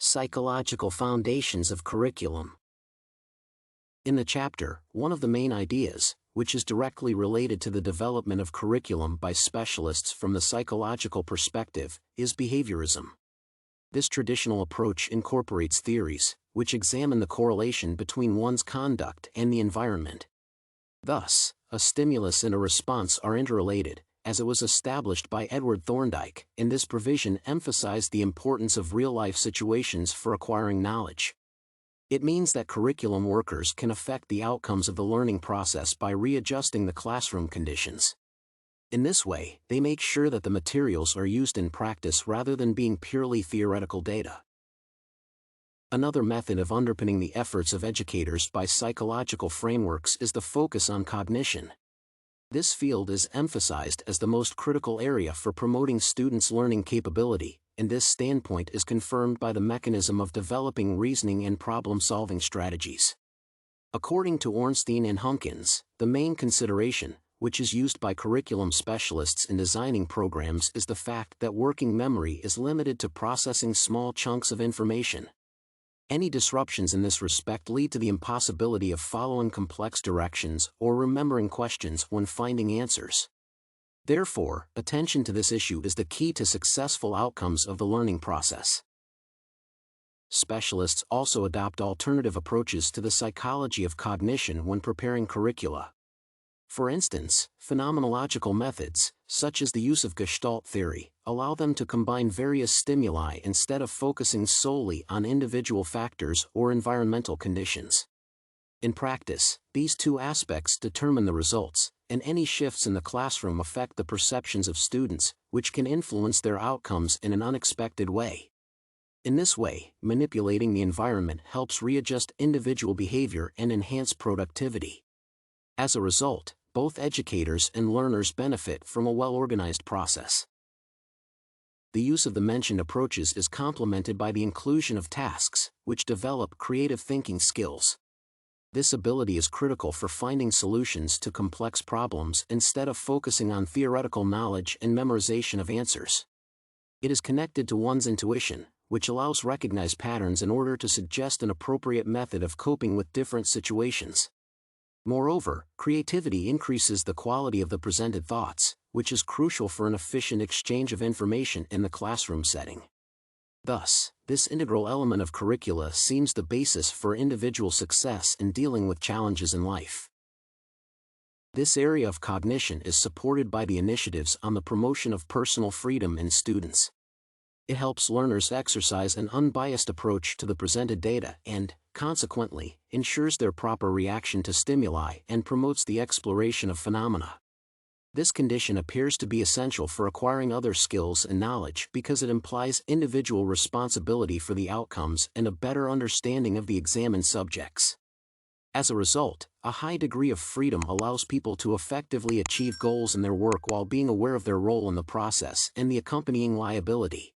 Psychological Foundations of Curriculum. In the chapter, one of the main ideas, which is directly related to the development of curriculum by specialists from the psychological perspective, is behaviorism. This traditional approach incorporates theories, which examine the correlation between one's conduct and the environment. Thus, a stimulus and a response are interrelated, as it was established by Edward Thorndike, and this provision emphasized the importance of real-life situations for acquiring knowledge. It means that curriculum workers can affect the outcomes of the learning process by readjusting the classroom conditions. In this way, they make sure that the materials are used in practice rather than being purely theoretical data. Another method of underpinning the efforts of educators by psychological frameworks is the focus on cognition. This field is emphasized as the most critical area for promoting students' learning capability, and this standpoint is confirmed by the mechanism of developing reasoning and problem-solving strategies. According to Ornstein and Hunkins, the main consideration, which is used by curriculum specialists in designing programs, is the fact that working memory is limited to processing small chunks of information. Any disruptions in this respect lead to the impossibility of following complex directions or remembering questions when finding answers. Therefore, attention to this issue is the key to successful outcomes of the learning process. Specialists also adopt alternative approaches to the psychology of cognition when preparing curricula. For instance, phenomenological methods, such as the use of Gestalt theory, allow them to combine various stimuli instead of focusing solely on individual factors or environmental conditions. In practice, these two aspects determine the results, and any shifts in the classroom affect the perceptions of students, which can influence their outcomes in an unexpected way. In this way, manipulating the environment helps readjust individual behavior and enhance productivity. As a result, both educators and learners benefit from a well-organized process. The use of the mentioned approaches is complemented by the inclusion of tasks, which develop creative thinking skills. This ability is critical for finding solutions to complex problems instead of focusing on theoretical knowledge and memorization of answers. It is connected to one's intuition, which allows recognized patterns in order to suggest an appropriate method of coping with different situations. Moreover, creativity increases the quality of the presented thoughts, which is crucial for an efficient exchange of information in the classroom setting. Thus, this integral element of curricula seems the basis for individual success in dealing with challenges in life. This area of cognition is supported by the initiatives on the promotion of personal freedom in students. It helps learners exercise an unbiased approach to the presented data and, consequently, ensures their proper reaction to stimuli and promotes the exploration of phenomena. This condition appears to be essential for acquiring other skills and knowledge because it implies individual responsibility for the outcomes and a better understanding of the examined subjects. As a result, a high degree of freedom allows people to effectively achieve goals in their work while being aware of their role in the process and the accompanying liability.